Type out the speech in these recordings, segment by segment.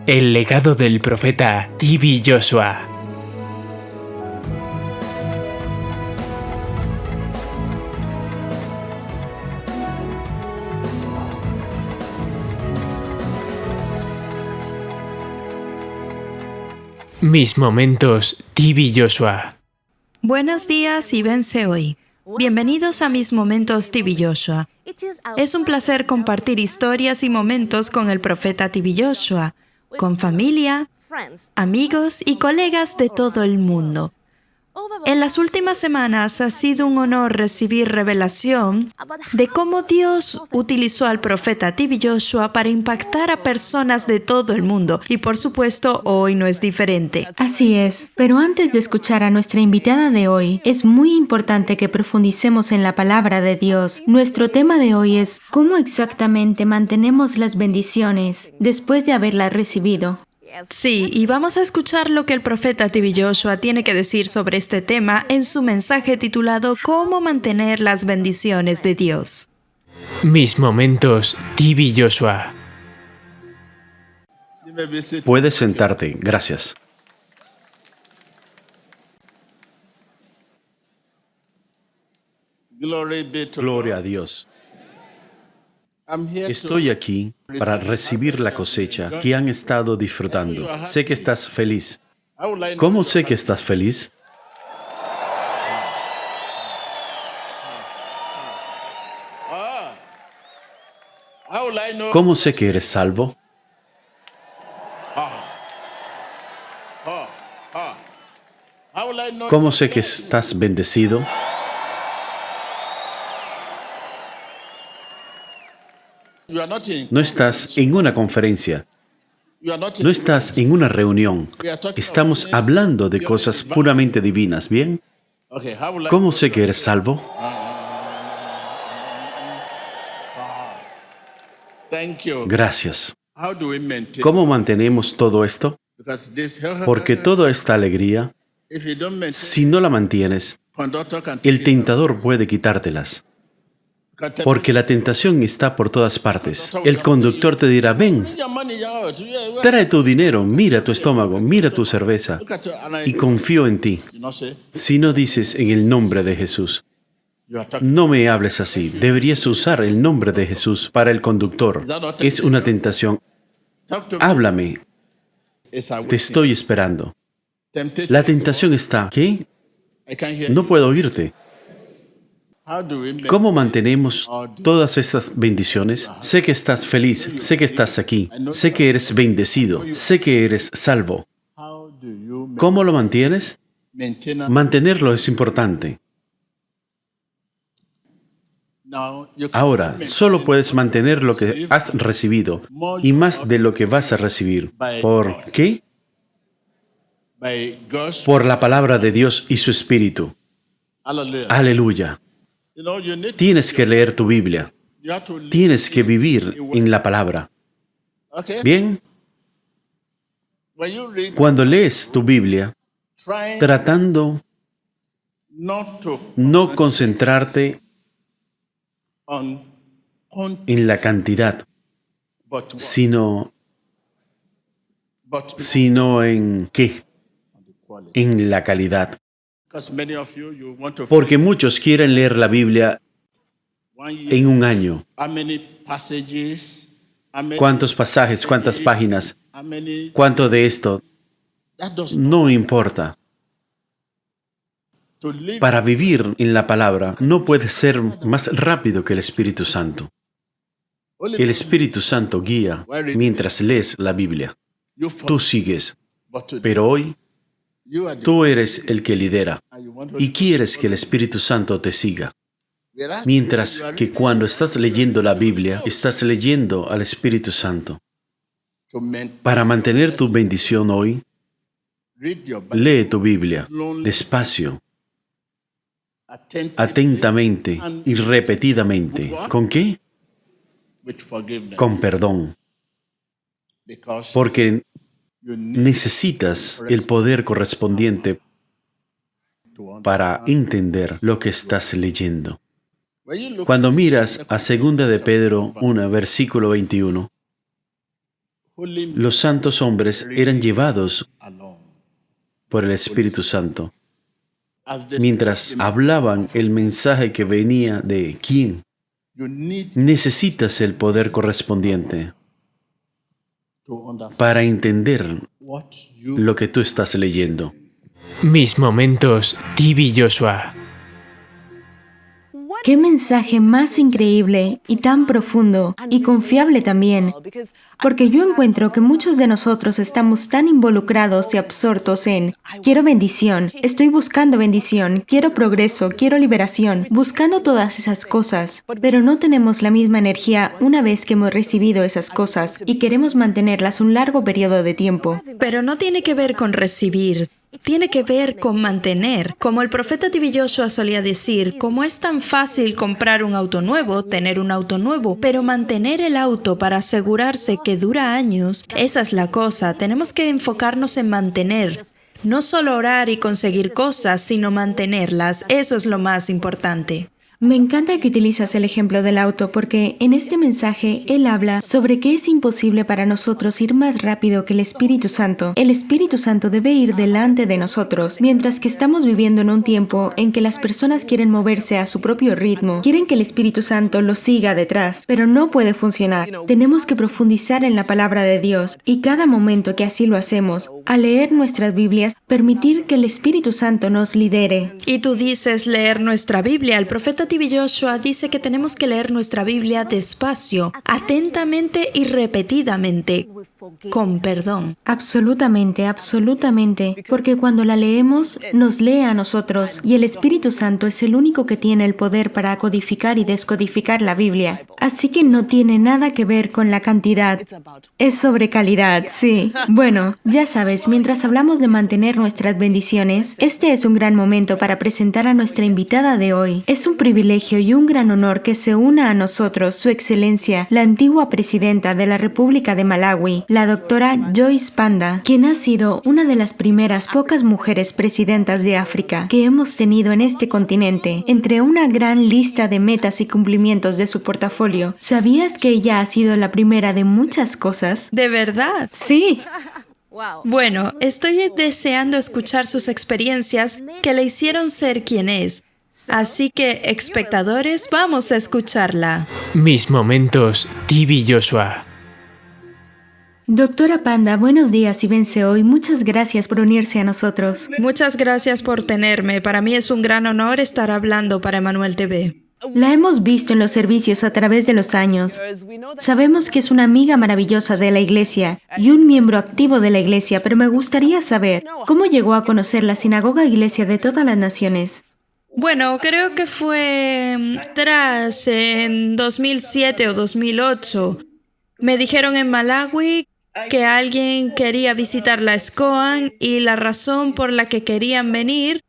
El legado del profeta T.B. Joshua. Mis momentos T.B. Joshua. Buenos días y vence hoy. Bienvenidos a Mis Momentos T.B. Joshua. Es un placer compartir historias y momentos con el profeta T.B. Joshua, con familia, amigos y colegas de todo el mundo. En las últimas semanas ha sido un honor recibir revelación de cómo Dios utilizó al profeta T.B. Joshua para impactar a personas de todo el mundo. Y por supuesto, hoy no es diferente. Así es, pero antes de escuchar a nuestra invitada de hoy, es muy importante que profundicemos en la palabra de Dios. Nuestro tema de hoy es ¿cómo exactamente mantenemos las bendiciones después de haberlas recibido? Sí, y vamos a escuchar lo que el profeta T.B. Joshua tiene que decir sobre este tema en su mensaje titulado ¿Cómo mantener las bendiciones de Dios? Mis momentos T.B. Joshua. Puedes sentarte, gracias. Gloria a Dios. Estoy aquí para recibir la cosecha que han estado disfrutando. Sé que estás feliz. ¿Cómo sé que estás feliz? ¿Cómo sé que eres salvo? ¿Cómo sé que estás bendecido? No estás en una conferencia. No estás en una reunión. Estamos hablando de cosas puramente divinas, ¿bien? ¿Cómo sé que eres salvo? Gracias. ¿Cómo mantenemos todo esto? Porque toda esta alegría, si no la mantienes, el tentador puede quitártelas. Porque la tentación está por todas partes. El conductor te dirá, ven, trae tu dinero, mira tu estómago, mira tu cerveza y confío en ti. Si no dices en el nombre de Jesús, no me hables así. Deberías usar el nombre de Jesús para el conductor. Es una tentación. Háblame. Te estoy esperando. La tentación está, ¿qué? No puedo oírte. ¿Cómo mantenemos todas estas bendiciones? Sé que estás feliz, sé que estás aquí, sé que eres bendecido, sé que eres salvo. ¿Cómo lo mantienes? Mantenerlo es importante. Ahora, solo puedes mantener lo que has recibido y más de lo que vas a recibir. ¿Por qué? Por la palabra de Dios y su Espíritu. Aleluya. Tienes que leer tu Biblia. Tienes que vivir en la palabra. ¿Bien? Cuando lees tu Biblia, tratando no concentrarte en la cantidad, sino en ¿qué? En la calidad. Porque muchos quieren leer la Biblia en un año. ¿Cuántos pasajes, cuántas páginas, cuánto de esto? No importa. Para vivir en la palabra no puedes ser más rápido que el Espíritu Santo. El Espíritu Santo guía mientras lees la Biblia. Tú sigues. Pero hoy, tú eres el que lidera y quieres que el Espíritu Santo te siga. Mientras que cuando estás leyendo la Biblia, estás leyendo al Espíritu Santo. Para mantener tu bendición hoy, lee tu Biblia despacio, atentamente y repetidamente. ¿Con qué? Con perdón. Porque necesitas el poder correspondiente para entender lo que estás leyendo. Cuando miras a 2 de Pedro 1, versículo 21, Los santos hombres eran llevados por el Espíritu Santo. Mientras hablaban el mensaje que venía de quién, necesitas el poder correspondiente para entender lo que tú estás leyendo. Mis momentos, Tibi Joshua. ¡Qué mensaje más increíble y tan profundo y confiable también! Porque yo encuentro que muchos de nosotros estamos tan involucrados y absortos en quiero bendición, estoy buscando bendición, quiero progreso, quiero liberación, buscando todas esas cosas, pero no tenemos la misma energía una vez que hemos recibido esas cosas y queremos mantenerlas un largo periodo de tiempo. Pero no tiene que ver con recibir. Tiene que ver con mantener. Como el profeta Tibi Joshua solía decir, como es tan fácil comprar un auto nuevo, tener un auto nuevo, pero mantener el auto para asegurarse que dura años, esa es la cosa. Tenemos que enfocarnos en mantener. No solo orar y conseguir cosas, sino mantenerlas. Eso es lo más importante. Me encanta que utilizas el ejemplo del auto porque en este mensaje él habla sobre que es imposible para nosotros ir más rápido que el Espíritu Santo. El Espíritu Santo debe ir delante de nosotros, mientras que estamos viviendo en un tiempo en que las personas quieren moverse a su propio ritmo, quieren que el Espíritu Santo los siga detrás, pero no puede funcionar. Tenemos que profundizar en la palabra de Dios y cada momento que así lo hacemos, al leer nuestras Biblias, permitir que el Espíritu Santo nos lidere. Y tú dices leer nuestra Biblia. El profeta Tibi Joshua dice que tenemos que leer nuestra Biblia despacio, atentamente y repetidamente, con perdón. Absolutamente, absolutamente, porque cuando la leemos, nos lee a nosotros y el Espíritu Santo es el único que tiene el poder para codificar y descodificar la Biblia. Así que no tiene nada que ver con la cantidad, es sobre calidad, sí. Bueno, ya sabes, mientras hablamos de mantener nuestras bendiciones, este es un gran momento para presentar a nuestra invitada de hoy. Es un privilegio y un gran honor que se una a nosotros Su Excelencia, la antigua presidenta de la República de Malawi, la doctora Joyce Banda, quien ha sido una de las primeras pocas mujeres presidentas de África que hemos tenido en este continente. Entre una gran lista de metas y cumplimientos de su portafolio, ¿sabías que ella ha sido la primera de muchas cosas? ¿De verdad? Sí. Bueno, estoy deseando escuchar sus experiencias que le hicieron ser quien es. Así que, espectadores, vamos a escucharla. Mis momentos, Tibi Joshua. Doctora Panda, buenos días y vence hoy. Muchas gracias por unirse a nosotros. Muchas gracias por tenerme. Para mí es un gran honor estar hablando para Emmanuel TV. La hemos visto en los servicios a través de los años. Sabemos que es una amiga maravillosa de la iglesia y un miembro activo de la iglesia, pero me gustaría saber cómo llegó a conocer la sinagoga iglesia de todas las naciones. Bueno, creo que fue en 2007 o 2008. Me dijeron en Malawi que alguien quería visitar la SCOAN y la razón por la que querían venir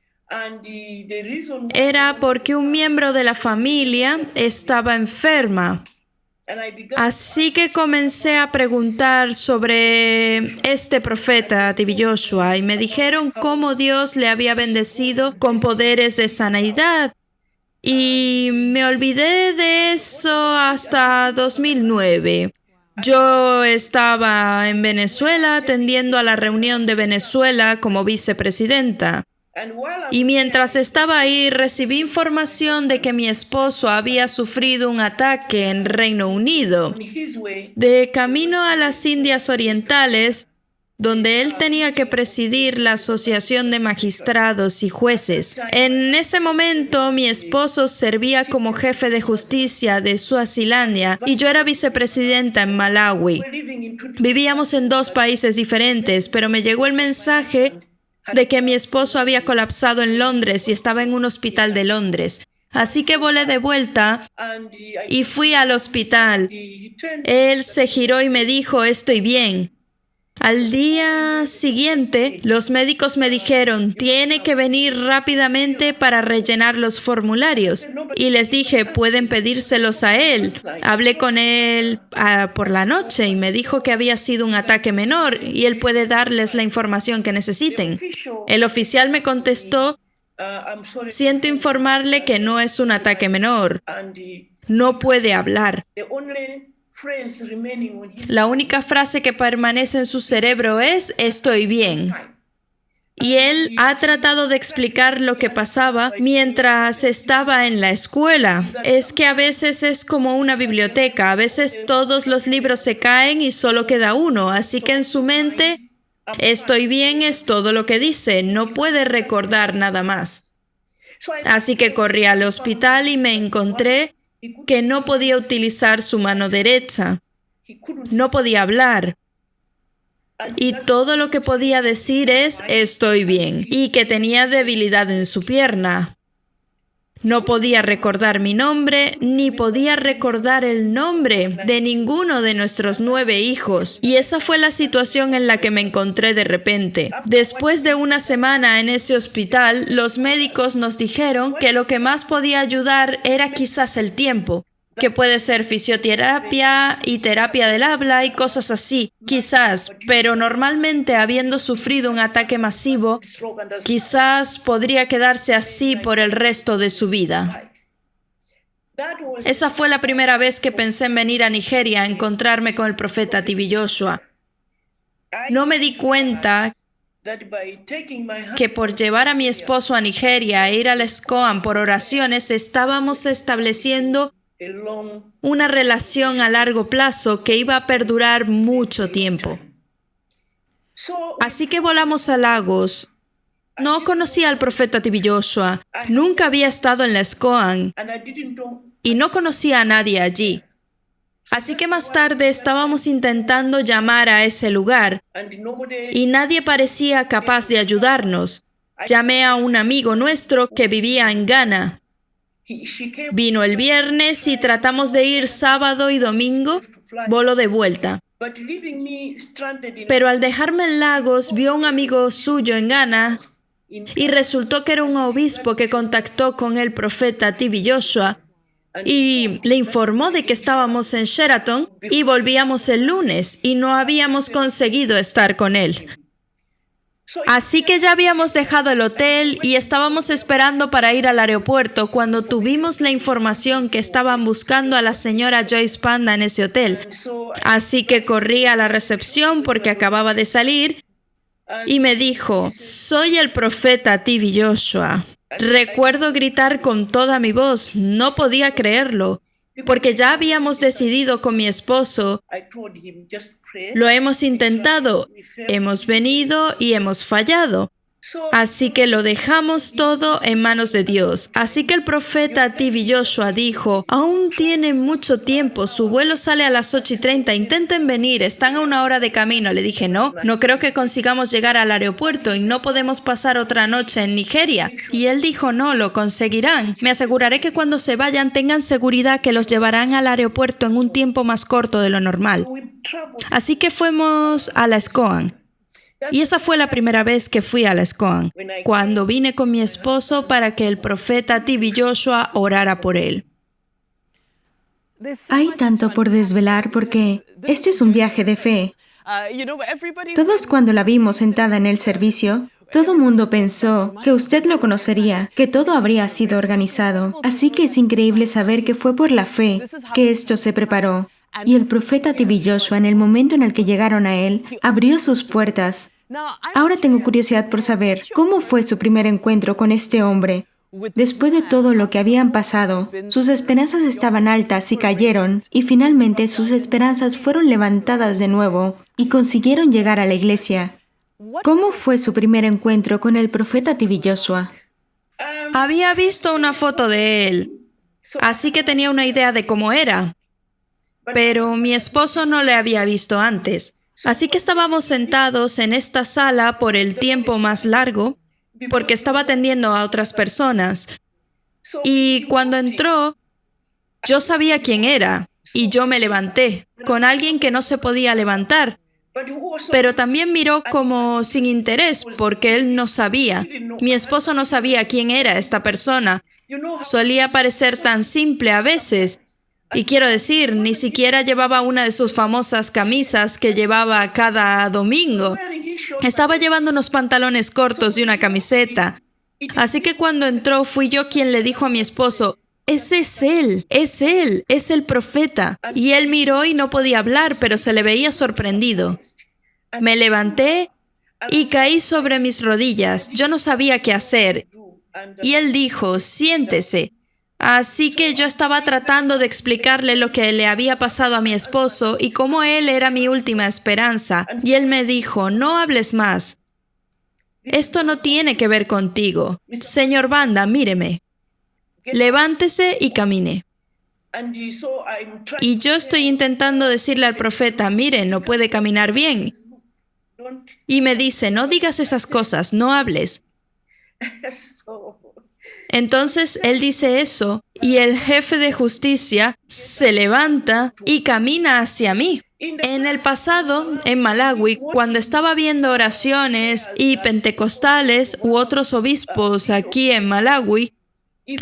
era porque un miembro de la familia estaba enferma. Así que comencé a preguntar sobre este profeta Tibi Joshua y me dijeron cómo Dios le había bendecido con poderes de sanidad. Y me olvidé de eso hasta 2009. Yo estaba en Venezuela atendiendo a la reunión de Venezuela como vicepresidenta. Y mientras estaba ahí, recibí información de que mi esposo había sufrido un ataque en Reino Unido. De camino a las Indias Orientales, donde él tenía que presidir la Asociación de Magistrados y Jueces. En ese momento, mi esposo servía como jefe de justicia de Suazilandia y yo era vicepresidenta en Malawi. Vivíamos en 2 países diferentes, pero me llegó el mensaje de que mi esposo había colapsado en Londres y estaba en un hospital de Londres. Así que volé de vuelta y fui al hospital. Él se giró y me dijo, estoy bien. Al día siguiente, los médicos me dijeron, tiene que venir rápidamente para rellenar los formularios. Y les dije, pueden pedírselos a él. Hablé con él por la noche y me dijo que había sido un ataque menor y él puede darles la información que necesiten. El oficial me contestó, siento informarle que no es un ataque menor. No puede hablar. La única frase que permanece en su cerebro es "estoy bien". Y él ha tratado de explicar lo que pasaba mientras estaba en la escuela. Es que a veces es como una biblioteca, a veces todos los libros se caen y solo queda uno, así que en su mente, "estoy bien" es todo lo que dice, no puede recordar nada más. Así que corrí al hospital y me encontré que no podía utilizar su mano derecha, no podía hablar. Y todo lo que podía decir es "estoy bien", y que tenía debilidad en su pierna. No podía recordar mi nombre, ni podía recordar el nombre de ninguno de nuestros 9 hijos. Y esa fue la situación en la que me encontré de repente. Después de una semana en ese hospital, los médicos nos dijeron que lo que más podía ayudar era quizás el tiempo, que puede ser fisioterapia y terapia del habla y cosas así, quizás, pero normalmente habiendo sufrido un ataque masivo, quizás podría quedarse así por el resto de su vida. Esa fue la primera vez que pensé en venir a Nigeria a encontrarme con el profeta TB Joshua. No me di cuenta que por llevar a mi esposo a Nigeria e ir al SCOAN por oraciones estábamos estableciendo una relación a largo plazo que iba a perdurar mucho tiempo. Así que volamos a Lagos. No conocía al profeta TB Joshua, nunca había estado en la SCOAN y no conocía a nadie allí. Así que más tarde estábamos intentando llamar a ese lugar y nadie parecía capaz de ayudarnos. Llamé a un amigo nuestro que vivía en Ghana. Vino el viernes y tratamos de ir sábado y domingo, voló de vuelta. Pero al dejarme en Lagos, vio un amigo suyo en Ghana y resultó que era un obispo que contactó con el profeta TB Joshua y le informó de que estábamos en Sheraton y volvíamos el lunes y no habíamos conseguido estar con él. Así que ya habíamos dejado el hotel y estábamos esperando para ir al aeropuerto cuando tuvimos la información que estaban buscando a la señora Joyce Panda en ese hotel. Así que corrí a la recepción porque acababa de salir y me dijo: "Soy el profeta TB Joshua". Recuerdo gritar con toda mi voz, no podía creerlo, porque ya habíamos decidido con mi esposo: lo hemos intentado, hemos venido y hemos fallado. Así que lo dejamos todo en manos de Dios. Así que el profeta TB Joshua dijo: "Aún tienen mucho tiempo, su vuelo sale a las 8:30, intenten venir, están a 1 hora de camino". Le dije: no creo que consigamos llegar al aeropuerto y no podemos pasar otra noche en Nigeria. Y él dijo: "No, lo conseguirán. Me aseguraré que cuando se vayan tengan seguridad que los llevarán al aeropuerto en un tiempo más corto de lo normal". Así que fuimos a la SCOAN. Y esa fue la primera vez que fui a la SCOAN, cuando vine con mi esposo para que el profeta TB Joshua orara por él. Hay tanto por desvelar porque este es un viaje de fe. Todos cuando la vimos sentada en el servicio, todo mundo pensó que usted lo conocería, que todo habría sido organizado. Así que es increíble saber que fue por la fe que esto se preparó. Y el profeta TB Joshua, en el momento en el que llegaron a él, abrió sus puertas. Ahora tengo curiosidad por saber cómo fue su primer encuentro con este hombre. Después de todo lo que habían pasado, sus esperanzas estaban altas y cayeron, y finalmente sus esperanzas fueron levantadas de nuevo y consiguieron llegar a la iglesia. ¿Cómo fue su primer encuentro con el profeta TB Joshua? Había visto una foto de él, así que tenía una idea de cómo era. Pero mi esposo no le había visto antes. Así que estábamos sentados en esta sala por el tiempo más largo, porque estaba atendiendo a otras personas. Y cuando entró, yo sabía quién era, y yo me levanté, con alguien que no se podía levantar. Pero también miró como sin interés, porque él no sabía. Mi esposo no sabía quién era esta persona. Solía parecer tan simple a veces. Y quiero decir, ni siquiera llevaba una de sus famosas camisas que llevaba cada domingo. Estaba llevando unos pantalones cortos y una camiseta. Así que cuando entró, fui yo quien le dijo a mi esposo: ese es él, es el profeta. Y él miró y no podía hablar, pero se le veía sorprendido. Me levanté y caí sobre mis rodillas. Yo no sabía qué hacer. Y él dijo, siéntese. Así que yo estaba tratando de explicarle lo que le había pasado a mi esposo y cómo él era mi última esperanza. Y él me dijo, no hables más. Esto no tiene que ver contigo. Señor Banda, míreme. Levántese y camine. Y yo estoy intentando decirle al profeta, mire, no puede caminar bien. Y me dice, no digas esas cosas, no hables. Entonces él dice eso y el jefe de justicia se levanta y camina hacia mí. En el pasado, en Malawi, cuando estaba viendo oraciones y pentecostales u otros obispos aquí en Malawi,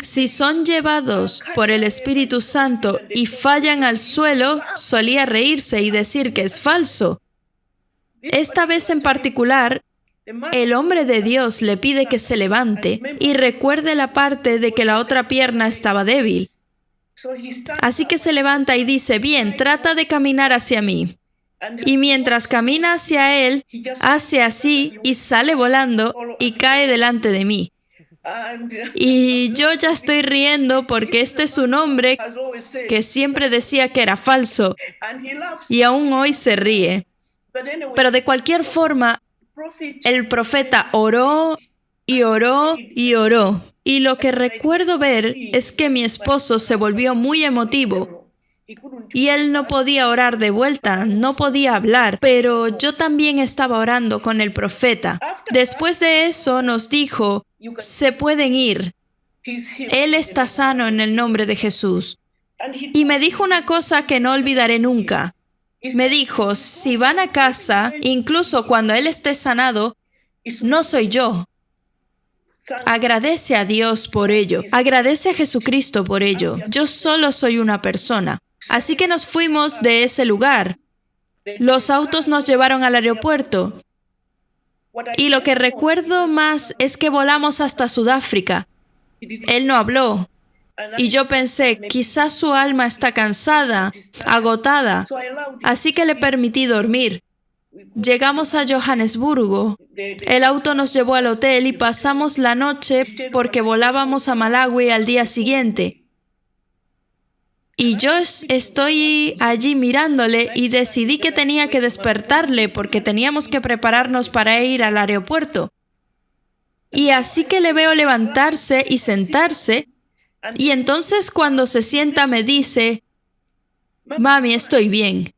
si son llevados por el Espíritu Santo y fallan al suelo, solía reírse y decir que es falso. Esta vez en particular, el hombre de Dios le pide que se levante y recuerde la parte de que la otra pierna estaba débil. Así que se levanta y dice, bien, trata de caminar hacia mí. Y mientras camina hacia él, hace así y sale volando y cae delante de mí. Y yo ya estoy riendo porque este es un hombre que siempre decía que era falso y aún hoy se ríe. Pero de cualquier forma, el profeta oró y oró y oró. Y lo que recuerdo ver es que mi esposo se volvió muy emotivo. Y él no podía orar de vuelta, no podía hablar, pero yo también estaba orando con el profeta. Después de eso nos dijo, se pueden ir. Él está sano en el nombre de Jesús. Y me dijo una cosa que no olvidaré nunca. Me dijo, si van a casa, incluso cuando él esté sanado, no soy yo. Agradece a Dios por ello. Agradece a Jesucristo por ello. Yo solo soy una persona. Así que nos fuimos de ese lugar. Los autos nos llevaron al aeropuerto. Y lo que recuerdo más es que volamos hasta Sudáfrica. Él no habló. Y yo pensé, quizás su alma está cansada, agotada. Así que le permití dormir. Llegamos a Johannesburgo. El auto nos llevó al hotel y pasamos la noche porque volábamos a Malawi al día siguiente. Y yo estoy allí mirándole y decidí que tenía que despertarle porque teníamos que prepararnos para ir al aeropuerto. Y así que le veo levantarse y sentarse. Y entonces cuando se sienta me dice, mami, estoy bien.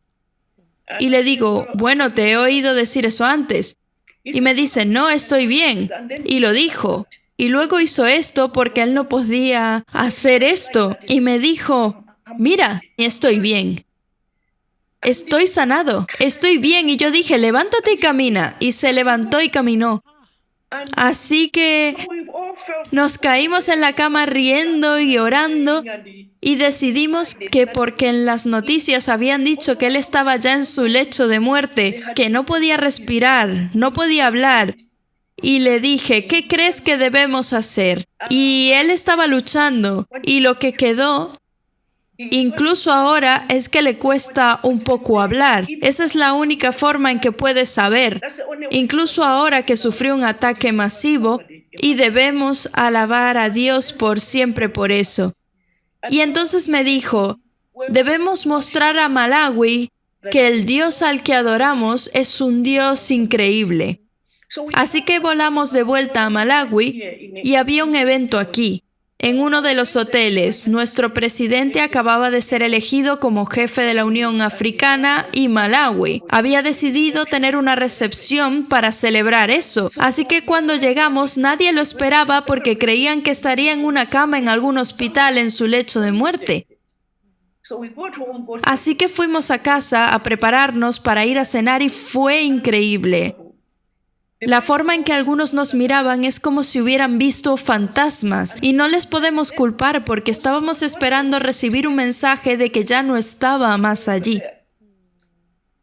Y le digo, bueno, te he oído decir eso antes. Y me dice, no, estoy bien. Y lo dijo. Y luego hizo esto porque él no podía hacer esto. Y me dijo, mira, estoy bien. Estoy sanado. Estoy bien. Y yo dije, levántate y camina. Y se levantó y caminó. Así que nos caímos en la cama riendo y orando y decidimos que porque en las noticias habían dicho que él estaba ya en su lecho de muerte, que no podía respirar, no podía hablar. Y le dije, ¿qué crees que debemos hacer? Y él estaba luchando y lo que quedó, incluso ahora, es que le cuesta un poco hablar. Esa es la única forma en que puede saber. Incluso ahora que sufrió un ataque masivo y debemos alabar a Dios por siempre por eso. Y entonces me dijo, debemos mostrar a Malawi que el Dios al que adoramos es un Dios increíble. Así que volamos de vuelta a Malawi y había un evento aquí. En uno de los hoteles, nuestro presidente acababa de ser elegido como jefe de la Unión Africana y Malawi había decidido tener una recepción para celebrar eso. Así que cuando llegamos nadie lo esperaba porque creían que estaría en una cama en algún hospital en su lecho de muerte. Así que fuimos a casa a prepararnos para ir a cenar y fue increíble. La forma en que algunos nos miraban es como si hubieran visto fantasmas y no les podemos culpar porque estábamos esperando recibir un mensaje de que ya no estaba más allí.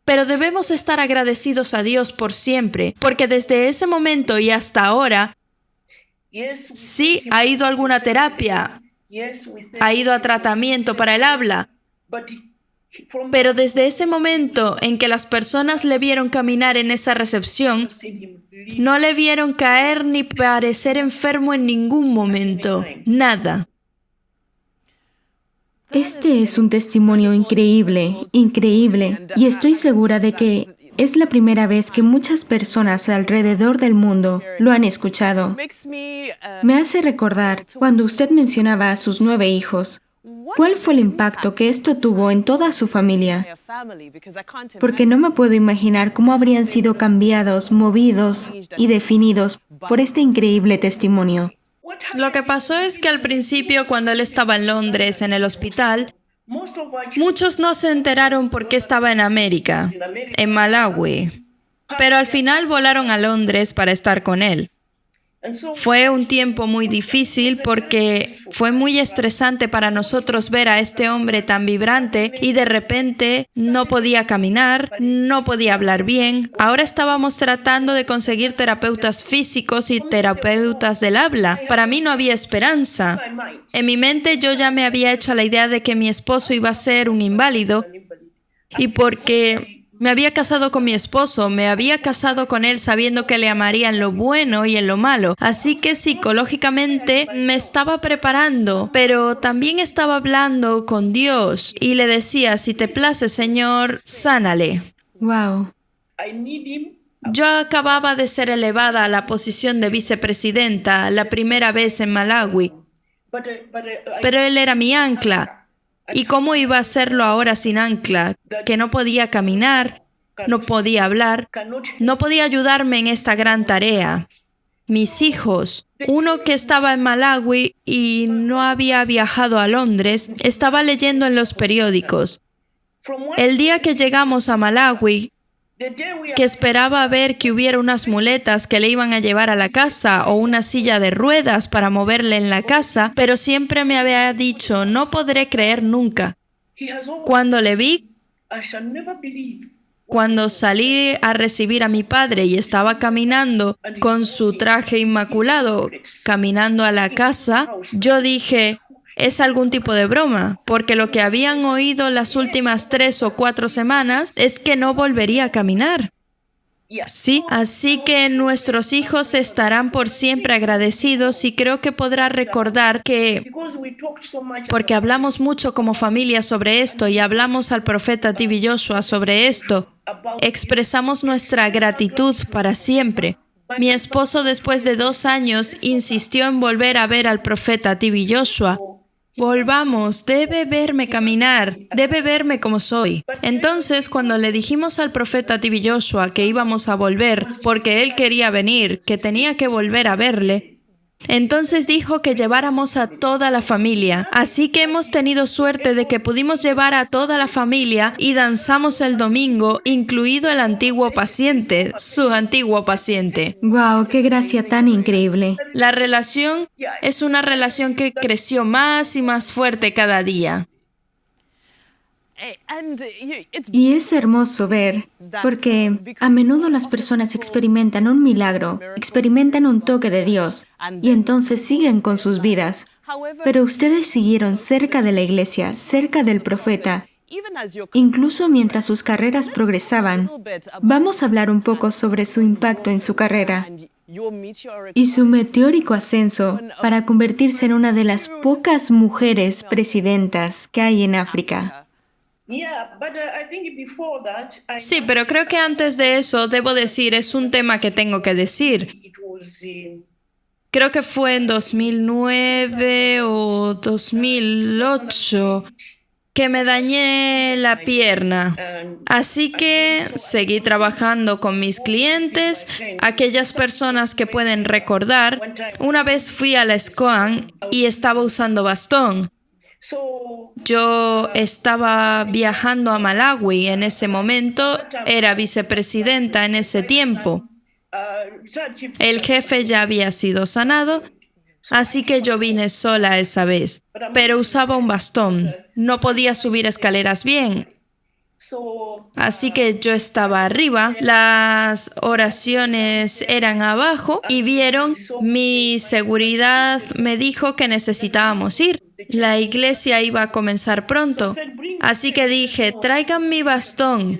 Pero debemos estar agradecidos a Dios por siempre, porque desde ese momento y hasta ahora, sí ha ido alguna terapia, Ha ido a tratamiento para el habla. Pero desde ese momento en que las personas le vieron caminar en esa recepción, no le vieron caer ni parecer enfermo en ningún momento. Nada. Este es un testimonio increíble, increíble, y estoy segura de que es la primera vez que muchas personas alrededor del mundo lo han escuchado. Me hace recordar cuando usted mencionaba a sus 9 hijos. ¿Cuál fue el impacto que esto tuvo en toda su familia? Porque no me puedo imaginar cómo habrían sido cambiados, movidos y definidos por este increíble testimonio. Lo que pasó es que al principio, cuando él estaba en Londres, en el hospital, muchos no se enteraron por qué estaba en América, en Malawi. Pero al final volaron a Londres para estar con él. Fue un tiempo muy difícil porque fue muy estresante para nosotros ver a este hombre tan vibrante y de repente no podía caminar, no podía hablar bien. Ahora estábamos tratando de conseguir terapeutas físicos y terapeutas del habla. Para mí no había esperanza. En mi mente yo ya me había hecho la idea de que mi esposo iba a ser un inválido y porque me había casado con mi esposo, me había casado con él sabiendo que le amaría en lo bueno y en lo malo. Así que psicológicamente me estaba preparando, pero también estaba hablando con Dios y le decía, si te place, Señor, sánale. Wow. Yo acababa de ser elevada a la posición de vicepresidenta la primera vez en Malawi, pero él era mi ancla. ¿Y cómo iba a hacerlo ahora sin ancla? Que no podía caminar, no podía hablar, no podía ayudarme en esta gran tarea. Mis hijos, uno que estaba en Malawi y no había viajado a Londres, estaba leyendo en los periódicos. El día que llegamos a Malawi, que esperaba ver que hubiera unas muletas que le iban a llevar a la casa o una silla de ruedas para moverle en la casa, pero siempre me había dicho, no podré creer nunca. Cuando le vi, cuando salí a recibir a mi padre y estaba caminando con su traje inmaculado, caminando a la casa, yo dije, es algún tipo de broma, porque lo que habían oído las últimas 3 o 4 semanas es que no volvería a caminar. Sí, así que nuestros hijos estarán por siempre agradecidos y creo que podrá recordar que, porque hablamos mucho como familia sobre esto y hablamos al profeta T.B. Joshua sobre esto, expresamos nuestra gratitud para siempre. Mi esposo, después de 2 años, insistió en volver a ver al profeta T.B. Joshua. Volvamos, debe verme caminar, debe verme como soy. Entonces, cuando le dijimos al profeta T.B. Joshua que íbamos a volver, porque él quería venir, que tenía que volver a verle, entonces dijo que lleváramos a toda la familia. Así que hemos tenido suerte de que pudimos llevar a toda la familia y danzamos el domingo, incluido el antiguo paciente, su antiguo paciente. Wow, qué gracia tan increíble. La relación es una relación que creció más y más fuerte cada día. Y es hermoso ver, porque a menudo las personas experimentan un milagro, experimentan un toque de Dios, y entonces siguen con sus vidas. Pero ustedes siguieron cerca de la iglesia, cerca del profeta, incluso mientras sus carreras progresaban. Vamos a hablar un poco sobre su impacto en su carrera y su meteórico ascenso para convertirse en una de las pocas mujeres presidentas que hay en África. Sí, pero creo que antes de eso, debo decir, es un tema que tengo que decir. Creo que fue en 2009 o 2008 que me dañé la pierna. Así que seguí trabajando con mis clientes, aquellas personas que pueden recordar. Una vez fui a la SCOAN y estaba usando bastón. Yo estaba viajando a Malawi en ese momento, era vicepresidenta en ese tiempo. El jefe ya había sido sanado, así que yo vine sola esa vez, pero usaba un bastón. No podía subir escaleras bien. Así que yo estaba arriba, las oraciones eran abajo y vieron, mi seguridad me dijo que necesitábamos ir. La iglesia iba a comenzar pronto. Así que dije, traigan mi bastón.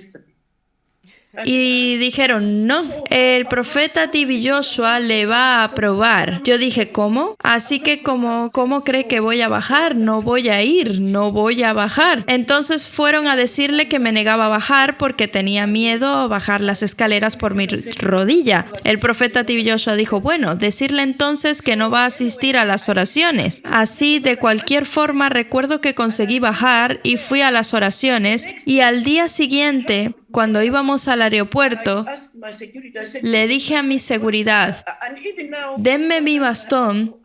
Y dijeron, no, el profeta T.B. Joshua le va a aprobar. Yo dije, ¿cómo? Así que ¿cómo cree que voy a bajar? No voy a ir, no voy a bajar. Entonces fueron a decirle que me negaba a bajar porque tenía miedo a bajar las escaleras por mi rodilla. El profeta T.B. Joshua dijo, bueno, decirle entonces que no va a asistir a las oraciones. Así, de cualquier forma, recuerdo que conseguí bajar y fui a las oraciones, y al día siguiente, cuando íbamos al aeropuerto, le dije a mi seguridad, denme mi bastón,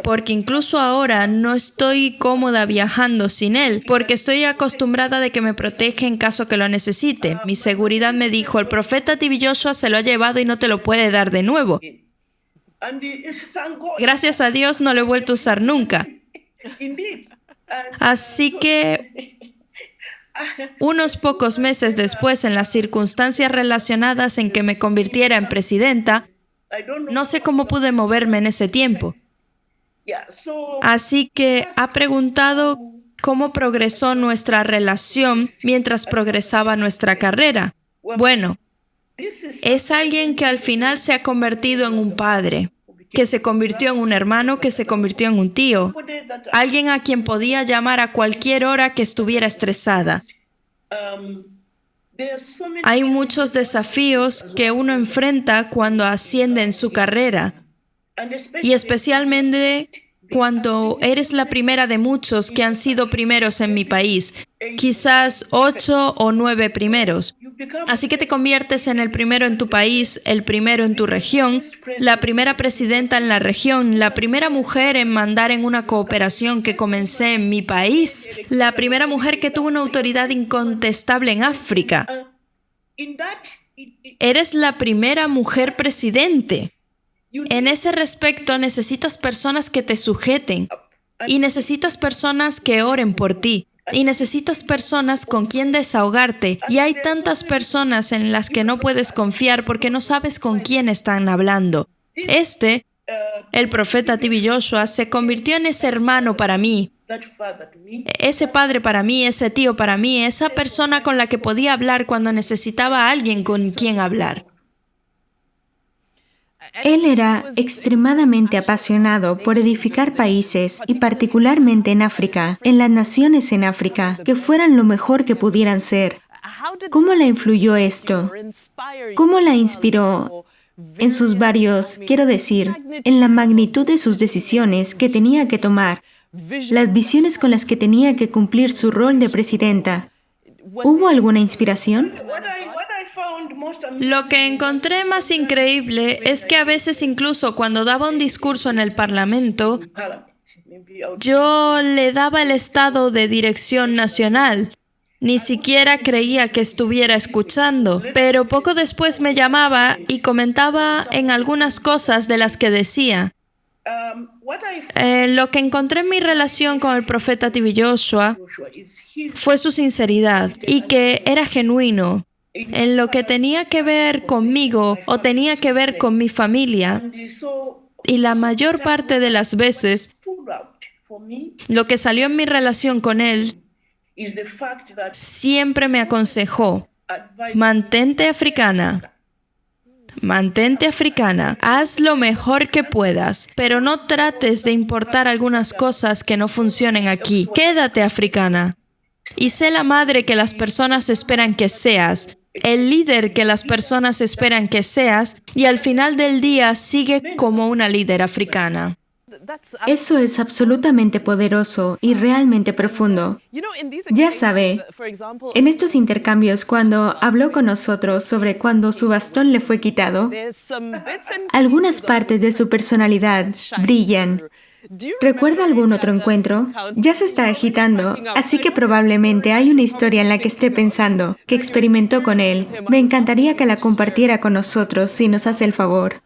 porque incluso ahora no estoy cómoda viajando sin él, porque estoy acostumbrada de que me protege en caso que lo necesite. Mi seguridad me dijo, el profeta T.B. Joshua se lo ha llevado y no te lo puede dar de nuevo. Gracias a Dios no lo he vuelto a usar nunca. Así que unos pocos meses después, en las circunstancias relacionadas en que me convirtiera en presidenta, no sé cómo pude moverme en ese tiempo. Así que ha preguntado cómo progresó nuestra relación mientras progresaba nuestra carrera. Bueno, es alguien que al final se ha convertido en un padre, que se convirtió en un hermano, que se convirtió en un tío, alguien a quien podía llamar a cualquier hora que estuviera estresada. Hay muchos desafíos que uno enfrenta cuando asciende en su carrera, y especialmente cuando eres la primera de muchos que han sido primeros en mi país, quizás 8 o 9 primeros. Así que te conviertes en el primero en tu país, el primero en tu región, la primera presidenta en la región, la primera mujer en mandar en una cooperación que comencé en mi país, la primera mujer que tuvo una autoridad incontestable en África. Eres la primera mujer presidente. En ese respecto, necesitas personas que te sujeten, y necesitas personas que oren por ti, y necesitas personas con quien desahogarte. Y hay tantas personas en las que no puedes confiar porque no sabes con quién están hablando. El profeta T.B. Joshua, se convirtió en ese hermano para mí, ese padre para mí, ese tío para mí, esa persona con la que podía hablar cuando necesitaba a alguien con quien hablar. Él era extremadamente apasionado por edificar países, y particularmente en África, en las naciones en África, que fueran lo mejor que pudieran ser. ¿Cómo la influyó esto? ¿Cómo la inspiró en sus en la magnitud de sus decisiones que tenía que tomar, las visiones con las que tenía que cumplir su rol de presidenta? ¿Hubo alguna inspiración? Lo que encontré más increíble es que a veces, incluso cuando daba un discurso en el Parlamento, yo le daba el estado de dirección nacional. Ni siquiera creía que estuviera escuchando, pero poco después me llamaba y comentaba en algunas cosas de las que decía. Lo que encontré en mi relación con el profeta T.B. Joshua fue su sinceridad, y que era genuino en lo que tenía que ver conmigo o tenía que ver con mi familia. Y la mayor parte de las veces, lo que salió en mi relación con él siempre me aconsejó: mantente africana. Mantente africana, haz lo mejor que puedas, pero no trates de importar algunas cosas que no funcionen aquí. Quédate africana y sé la madre que las personas esperan que seas, el líder que las personas esperan que seas, y al final del día sigue como una líder africana. Eso es absolutamente poderoso y realmente profundo. Ya sabe, en estos intercambios, cuando habló con nosotros sobre cuando su bastón le fue quitado, algunas partes de su personalidad brillan. ¿Recuerda algún otro encuentro? Ya se está agitando, así que probablemente hay una historia en la que esté pensando, que experimentó con él. Me encantaría que la compartiera con nosotros, si nos hace el favor.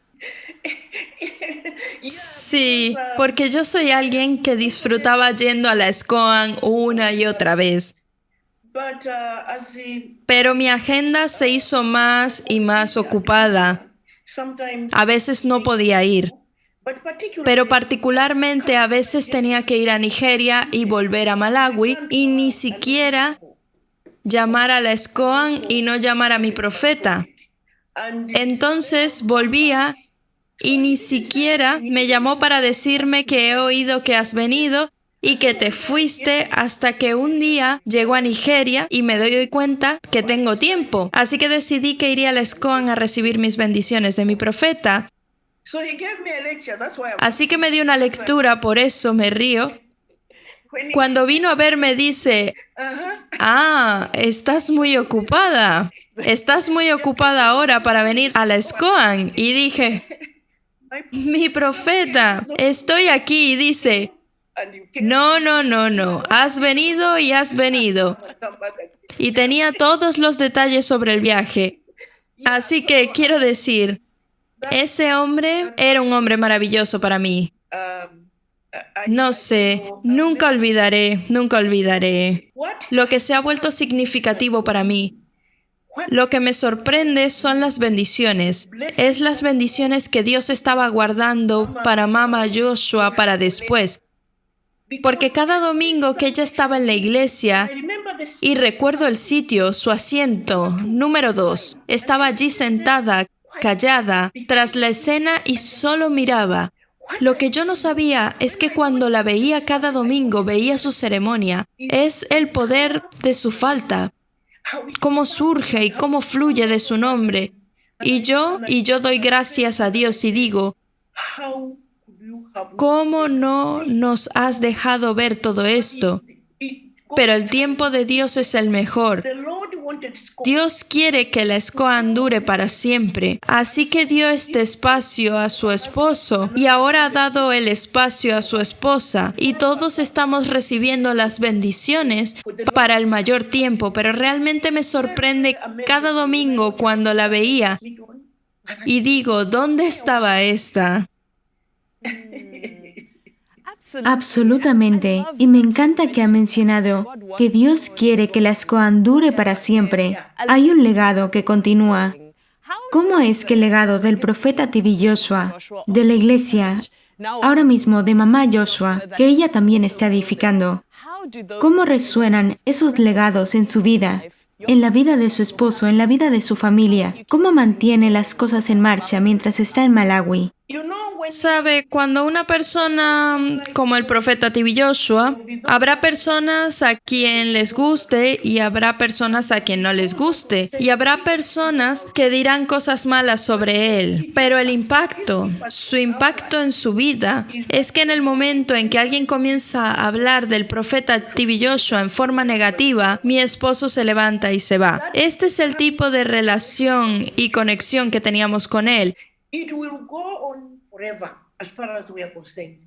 Sí, porque yo soy alguien que disfrutaba yendo a la SCOAN una y otra vez. Pero mi agenda se hizo más y más ocupada. A veces no podía ir. Pero particularmente a veces tenía que ir a Nigeria y volver a Malawi y ni siquiera llamar a la SCOAN y no llamar a mi profeta. Entonces volvía y ni siquiera me llamó para decirme que he oído que has venido y que te fuiste, hasta que un día llego a Nigeria y me doy cuenta que tengo tiempo. Así que decidí que iría a la SCOAN a recibir mis bendiciones de mi profeta. Así que me dio una lectura, por eso me río. Cuando vino a verme dice, estás muy ocupada. Estás muy ocupada ahora para venir a la SCOAN. Y dije, mi profeta, estoy aquí. Y dice, no, has venido y has venido. Y tenía todos los detalles sobre el viaje. Así que quiero decir, ese hombre era un hombre maravilloso para mí. No sé, nunca olvidaré lo que se ha vuelto significativo para mí. Lo que me sorprende son las bendiciones. Es las bendiciones que Dios estaba guardando para Mama Joshua para después. Porque cada domingo que ella estaba en la iglesia, y recuerdo el sitio, su asiento, número 2, estaba allí sentada, callada, tras la escena y solo miraba. Lo que yo no sabía es que cuando la veía cada domingo, veía su ceremonia. Es el poder de su falta, cómo surge y cómo fluye de su nombre. Y yo doy gracias a Dios y digo, ¿cómo no nos has dejado ver todo esto? Pero el tiempo de Dios es el mejor. Dios quiere que la SCOAN dure para siempre. Así que dio este espacio a su esposo y ahora ha dado el espacio a su esposa. Y todos estamos recibiendo las bendiciones para el mayor tiempo. Pero realmente me sorprende cada domingo cuando la veía y digo, ¿dónde estaba esta? Absolutamente. Y me encanta que ha mencionado que Dios quiere que la SCOAN dure para siempre. Hay un legado que continúa. ¿Cómo es que el legado del profeta T.B. Joshua, de la iglesia, ahora mismo de Mamá Joshua, que ella también está edificando, cómo resuenan esos legados en su vida, en la vida de su esposo, en la vida de su familia? ¿Cómo mantiene las cosas en marcha mientras está en Malawi? Sabe, cuando una persona como el profeta T.B. Joshua, habrá personas a quien les guste y habrá personas a quien no les guste. Y habrá personas que dirán cosas malas sobre él. Pero el impacto, su impacto en su vida, es que en el momento en que alguien comienza a hablar del profeta T.B. Joshua en forma negativa, mi esposo se levanta y se va. Este es el tipo de relación y conexión que teníamos con él.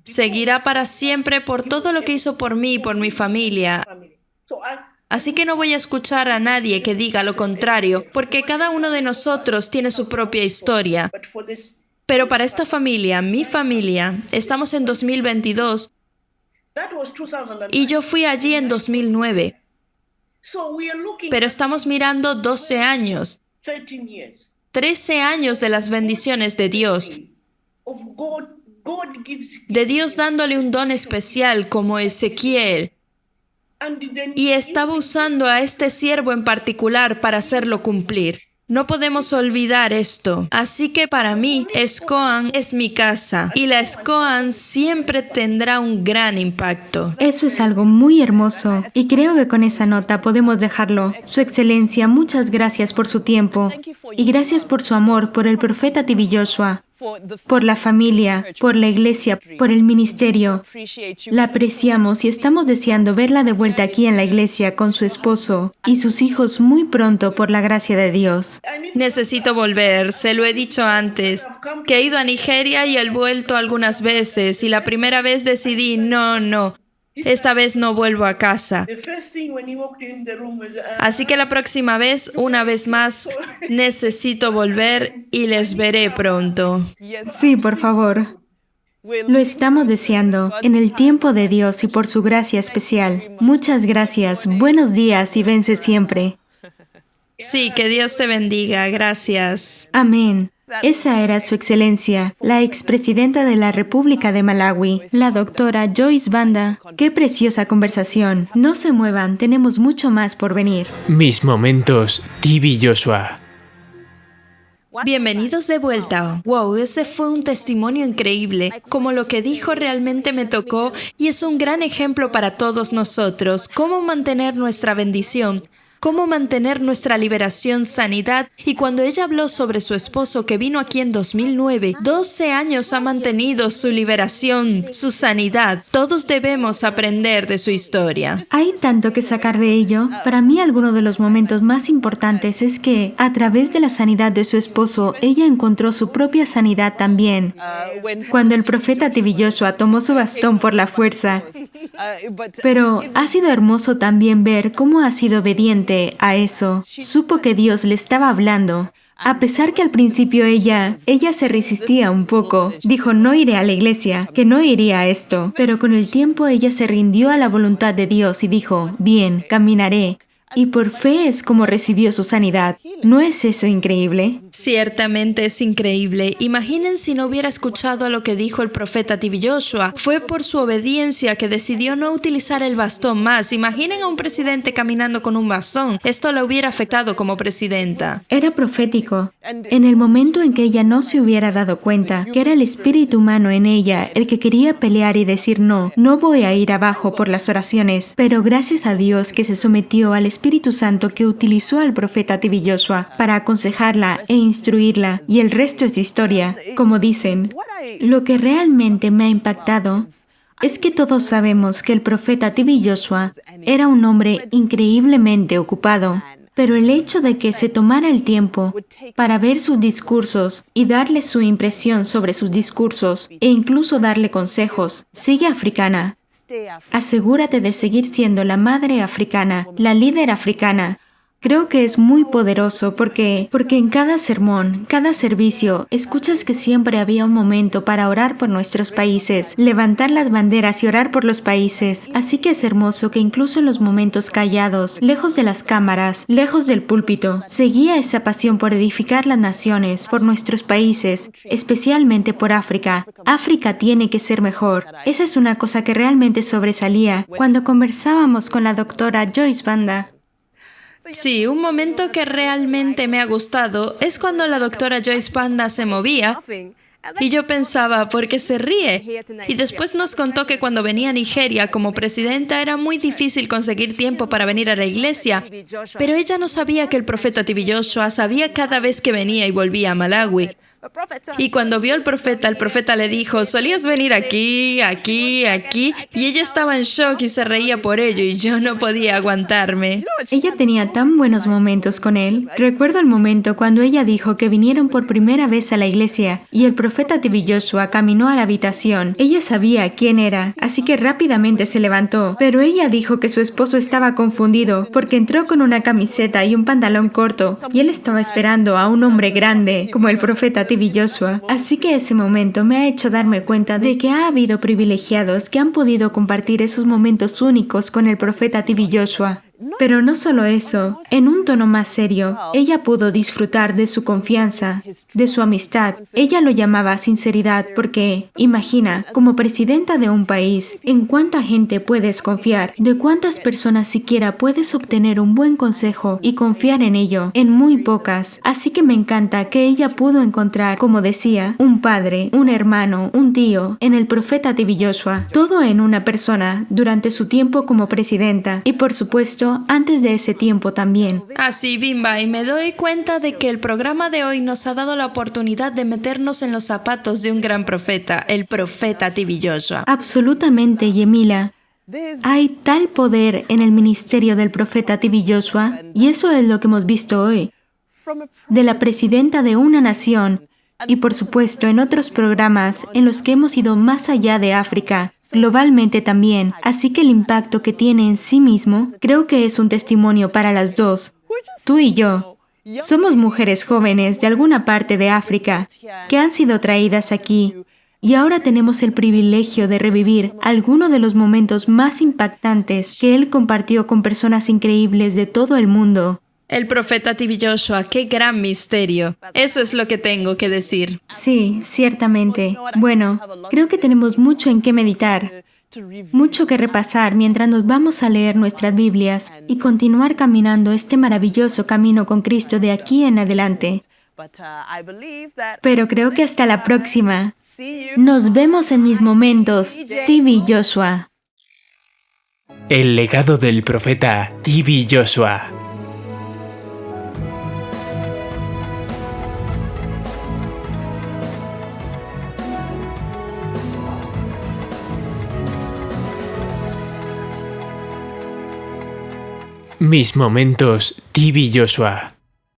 Seguirá para siempre por todo lo que hizo por mí y por mi familia. Así que no voy a escuchar a nadie que diga lo contrario, porque cada uno de nosotros tiene su propia historia. Pero para esta familia, mi familia, estamos en 2022 y yo fui allí en 2009. Pero estamos mirando 12 años, 13 años de las bendiciones de Dios. De Dios dándole un don especial como Ezequiel. Y estaba usando a este siervo en particular para hacerlo cumplir. No podemos olvidar esto. Así que para mí, SCOAN es mi casa. Y la SCOAN siempre tendrá un gran impacto. Eso es algo muy hermoso. Y creo que con esa nota podemos dejarlo. Su Excelencia, muchas gracias por su tiempo. Y gracias por su amor por el profeta T.B. Joshua, por la familia, por la iglesia, por el ministerio. La apreciamos y estamos deseando verla de vuelta aquí en la iglesia con su esposo y sus hijos muy pronto por la gracia de Dios. Necesito volver, se lo he dicho antes, que he ido a Nigeria y he vuelto algunas veces y la primera vez decidí, no, esta vez no vuelvo a casa. Así que la próxima vez, una vez más, necesito volver y les veré pronto. Sí, por favor. Lo estamos deseando en el tiempo de Dios y por su gracia especial. Muchas gracias, buenos días y vence siempre. Sí, que Dios te bendiga. Gracias. Amén. Esa era su excelencia, la expresidenta de la República de Malawi, la doctora Joyce Banda. ¡Qué preciosa conversación! No se muevan, tenemos mucho más por venir. Mis momentos, Tibi Joshua. Bienvenidos de vuelta. Wow, ese fue un testimonio increíble. Como lo que dijo realmente me tocó y es un gran ejemplo para todos nosotros. Cómo mantener nuestra bendición. Cómo mantener nuestra liberación, sanidad. Y cuando ella habló sobre su esposo que vino aquí en 2009, 12 años ha mantenido su liberación, su sanidad. Todos debemos aprender de su historia. Hay tanto que sacar de ello. Para mí, alguno de los momentos más importantes es que, a través de la sanidad de su esposo, ella encontró su propia sanidad también. Cuando el profeta Tibi Joshua tomó su bastón por la fuerza. Pero ha sido hermoso también ver cómo ha sido obediente a eso. Supo que Dios le estaba hablando. A pesar que al principio ella se resistía un poco. Dijo, no iré a la iglesia, que no iría a esto. Pero con el tiempo ella se rindió a la voluntad de Dios y dijo, bien, caminaré. Y por fe es como recibió su sanidad. ¿No es eso increíble? Ciertamente es increíble. Imaginen si no hubiera escuchado a lo que dijo el profeta Tibi Joshua. Fue por su obediencia que decidió no utilizar el bastón más. Imaginen a un presidente caminando con un bastón. Esto la hubiera afectado como presidenta. Era profético. En el momento en que ella no se hubiera dado cuenta que era el espíritu humano en ella el que quería pelear y decir no voy a ir abajo por las oraciones. Pero gracias a Dios que se sometió al Espíritu Santo que utilizó al profeta Tibi Joshua para aconsejarla e instruirla, y el resto es historia, como dicen. Lo que realmente me ha impactado es que todos sabemos que el profeta Tibi Joshua era un hombre increíblemente ocupado, pero el hecho de que se tomara el tiempo para ver sus discursos y darle su impresión sobre sus discursos e incluso darle consejos, sigue africana. Asegúrate de seguir siendo la madre africana, la líder africana. Creo que es muy poderoso porque en cada sermón, cada servicio, escuchas que siempre había un momento para orar por nuestros países, levantar las banderas y orar por los países. Así que es hermoso que incluso en los momentos callados, lejos de las cámaras, lejos del púlpito, seguía esa pasión por edificar las naciones, por nuestros países, especialmente por África. África tiene que ser mejor. Esa es una cosa que realmente sobresalía cuando conversábamos con la doctora Joyce Banda. Sí, un momento que realmente me ha gustado es cuando la doctora Joyce Banda se movía y yo pensaba, ¿por qué se ríe? Y después nos contó que cuando venía a Nigeria como presidenta era muy difícil conseguir tiempo para venir a la iglesia, pero ella no sabía que el profeta Tibi Joshua sabía cada vez que venía y volvía a Malawi. Y cuando vio al profeta, el profeta le dijo, solías venir aquí, aquí, aquí, y ella estaba en shock y se reía por ello, y yo no podía aguantarme. Ella tenía tan buenos momentos con él. Recuerdo el momento cuando ella dijo que vinieron por primera vez a la iglesia, y el profeta Tibi Joshua caminó a la habitación. Ella sabía quién era, así que rápidamente se levantó, pero ella dijo que su esposo estaba confundido, porque entró con una camiseta y un pantalón corto, y él estaba esperando a un hombre grande, como el profeta Tibi Joshua. Así que ese momento me ha hecho darme cuenta de que ha habido privilegiados que han podido compartir esos momentos únicos con el profeta Tibi Joshua. Pero no solo eso, en un tono más serio, ella pudo disfrutar de su confianza, de su amistad. Ella lo llamaba sinceridad porque, imagina, como presidenta de un país, ¿en cuánta gente puedes confiar? ¿De cuántas personas siquiera puedes obtener un buen consejo y confiar en ello? En muy pocas. Así que me encanta que ella pudo encontrar, como decía, un padre, un hermano, un tío, en el profeta Tibi Joshua. Todo en una persona durante su tiempo como presidenta. Y por supuesto, antes de ese tiempo también. Así, Bimba, y me doy cuenta de que el programa de hoy nos ha dado la oportunidad de meternos en los zapatos de un gran profeta, el profeta Tibi Joshua. Absolutamente, Yemila. Hay tal poder en el ministerio del profeta Tibi Joshua, y eso es lo que hemos visto hoy. De la presidenta de una nación, y por supuesto en otros programas en los que hemos ido más allá de África, globalmente también, así que el impacto que tiene en sí mismo, creo que es un testimonio para las dos. Tú y yo somos mujeres jóvenes de alguna parte de África que han sido traídas aquí y ahora tenemos el privilegio de revivir algunos de los momentos más impactantes que él compartió con personas increíbles de todo el mundo. El profeta T.B. Joshua, qué gran misterio. Eso es lo que tengo que decir. Sí, ciertamente. Bueno, creo que tenemos mucho en qué meditar, mucho que repasar mientras nos vamos a leer nuestras Biblias y continuar caminando este maravilloso camino con Cristo de aquí en adelante. Pero creo que hasta la próxima. Nos vemos en mis momentos, T.B. Joshua. El legado del profeta T.B. Joshua. Mis momentos T.B. Joshua.